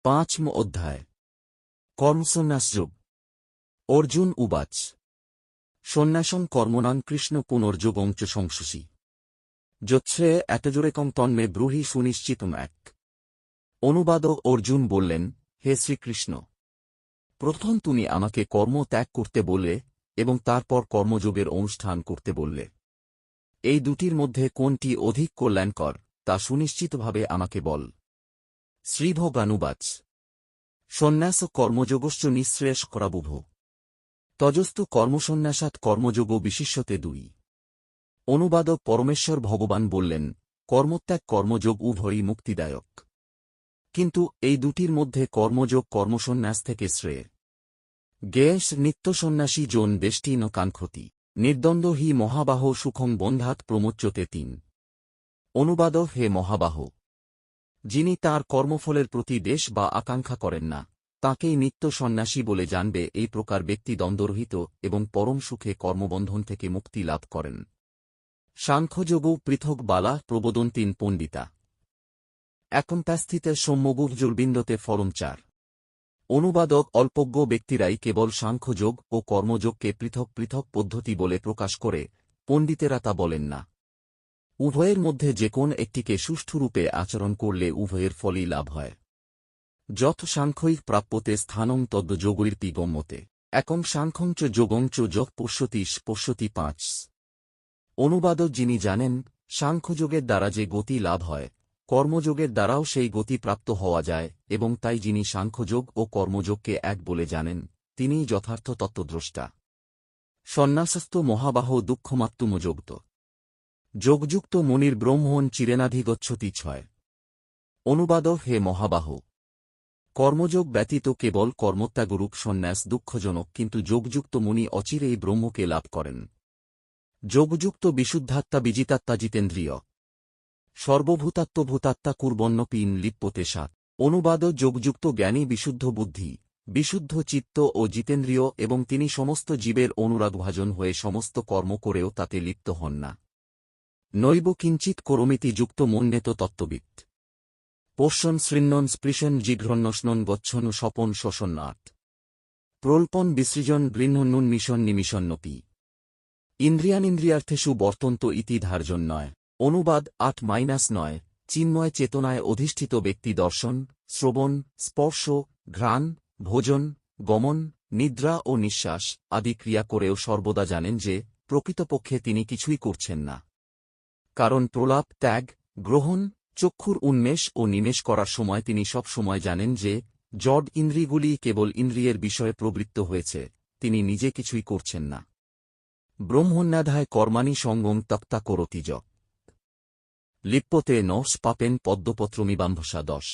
5ম অধ্যায় কর্মসন্ন্যাসযোগ। অর্জুন উবাচ সন্ন্যাসং কর্মণাং কৃষ্ণ পুনর্যোগং চ সংশসি যচ্ছ্রেয় এতজোরেকং তন্মে ব্রূহি সুনিশ্চিতম এক। অনুবাদ অর্জুন বললেন, হে শ্রীকৃষ্ণ, প্রথম তুমি আমাকে কর্ম ত্যাগ করতে বললে এবং তারপর কর্মযোগের অনুষ্ঠান করতে বললে। এই দুটির মধ্যে কোনটি অধিক কল্যাণকর তা সুনিশ্চিতভাবে আমাকে বল। শ্রীভগানুবাচ সন্ন্যাস কর্মযোগশ্চ নিঃশ্রেয়স করাবুভ তজস্তু কর্মসন্ন্যাসাৎ কর্মযোগ বিশিষ্যতে 2। অনুবাদ পরমেশ্বর ভগবান বললেন, কর্মত্যাগ কর্মযোগ উভয়ই মুক্তিদায়ক, কিন্তু এই দুটির মধ্যে কর্মযোগ কর্মসন্ন্যাস থেকে শ্রেয়। জ্ঞেয়স নিত্যসন্ন্যাসী জন দেষ্টি ন কাঙ্ক্ষতি নির্দ্বন্দ্ব হি মহাবাহ সুখং বন্ধাত প্রমোচ্যতে 3। অনুবাদ হে মহাবাহ, যিনি তার কর্মফলের প্রতি দেশ বা আকাঙ্ক্ষা করেন না, তাঁকেই নিত্য সন্ন্যাসী বলে জানবে। এই প্রকার ব্যক্তি দ্বন্দ্বরহিত এবং পরম সুখে কর্মবন্ধন থেকে মুক্তি লাভ করেন। সাংখ্যযোগৌ পৃথক বালা প্রবোদন্তীন পণ্ডিতা একন্তাস্থিতে সম্যগুর্জুর্বিন্দতে ফলম 4। অনুবাদক অল্পজ্ঞ ব্যক্তিরাই কেবল সাংখ্যযোগ ও কর্মযোগকে পৃথক পৃথক পদ্ধতি বলে প্রকাশ করে, পণ্ডিতেরা তা বলেন না। উভয়ের মধ্যে যে কোন একটিকে সুষ্ঠুরূপে আচরণ করলে উভয়ের ফলই লাভ হয়। যথ সাংখ্যৈঃ প্রাপ্যতে স্থানং তদ্যোগৈরপি গম্যতে একং সাংখ্যং চ যোগং চ যঃ পশ্যতি 5। অনুবাদ যিনি জানেন সাংখ্যযোগের দ্বারা যে গতি লাভ হয়, কর্মযোগের দ্বারাও সেই গতি প্রাপ্ত হওয়া যায়, এবং তাই যিনি সাংখ্যযোগ ও কর্মযোগকে এক বলে জানেন, তিনিই যথার্থ তত্ত্বদ্রষ্টা। সন্ন্যাসস্থ মহাবাহ দুঃখমাত্মযোগত যোগযুক্ত মুনির ব্রহ্মণ চিরেনাধিগচ্ছতি 6। অনুবাদ হে মহাবাহ, কর্মযোগ ব্যতীত কেবল কর্মত্যাগরূপ সন্ন্যাস দুঃখজনক, কিন্তু যোগযুক্ত মুনি অচিরেই ব্রহ্মকে লাভ করেন। যোগযুক্ত বিশুদ্ধাত্মা বিজিতাত্মা জিতেন্দ্রিয় সর্বভূতাত্মভূতাত্মা কুর্বন্নপীন লিপ্যতে 7। অনুবাদ যোগযুক্ত জ্ঞানী বিশুদ্ধ বুদ্ধি, বিশুদ্ধ চিত্ত ও জিতেন্দ্রিয়, এবং তিনি সমস্ত জীবের অনুরাগভাজন হয়ে সমস্ত কর্ম করেও তাতে লিপ্ত হন না। নৈব কিঞ্চিৎ করমিতি যুক্ত মন্যেত তত্ত্ববিৎ পোষণ শৃণ্বন স্পৃশন জিঘ্রন্নস্নন গচ্ছন স্বপন শোষণ 8। প্রল্পন বিসৃজন গৃহ্ণন্নুন মিশন নিমিশন্নপি ইন্দ্রিয়ানিন্দ্রিয়ার্থেষু বর্তন্ত ইতি ধার্যন্নয়। অনুবাদ 8-9 চিন্ময় চেতনায় অধিষ্ঠিত ব্যক্তি দর্শন, শ্রবণ, স্পর্শ, ঘ্রাণ, ভোজন, গমন, নিদ্রা ও নিঃশ্বাস আদি ক্রিয়া করেও সর্বদা জানেন যে প্রকৃতপক্ষে তিনি কিছুই করছেন না। কারণ প্রলাপ, ত্যাগ, গ্রহণ, চক্ষুর উন্মেষ ও নিমেষ করার সময় তিনি সব সময় জানেন যে জড় ইন্দ্রিয়গুলি কেবল ইন্দ্রিয়ের বিষয়ে প্রবৃত্ত হয়েছে, তিনি নিজে কিছুই করছেন না। ব্রহ্মণ্যাধায় কর্মাণি সঙ্গং তক্তা করতি য লিপ্যতে নস পাপেন পদ্মপত্রমিবাম্ভসা 10।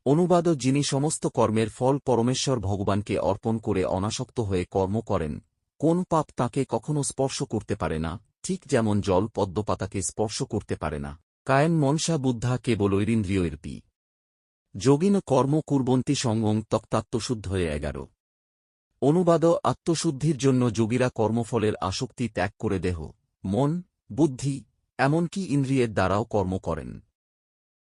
অনুবাদ যিনি সমস্ত কর্মের ফল পরমেশ্বর ভগবানকে অর্পণ করে অনাসক্ত হয়ে কর্ম করেন, কোন পাপ তাঁকে কখনো স্পর্শ করতে পারে না, ঠিক যেমন জল পদ্মপাতাকে স্পর্শ করতে পারে না। কায়েন মনসা বুদ্ধা কেবলৈরিন্দ্রিয়ৈরপি যোগিন কর্ম কুর্বন্তি সঙ্গং তক্তাত্মশুদ্ধয়ে 11। অনুবাদ আত্মশুদ্ধির জন্য যোগীরা কর্মফলের আসক্তি ত্যাগ করে দেহ, মন, বুদ্ধি, এমনকি ইন্দ্রিয়ের দ্বারাও কর্ম করেন।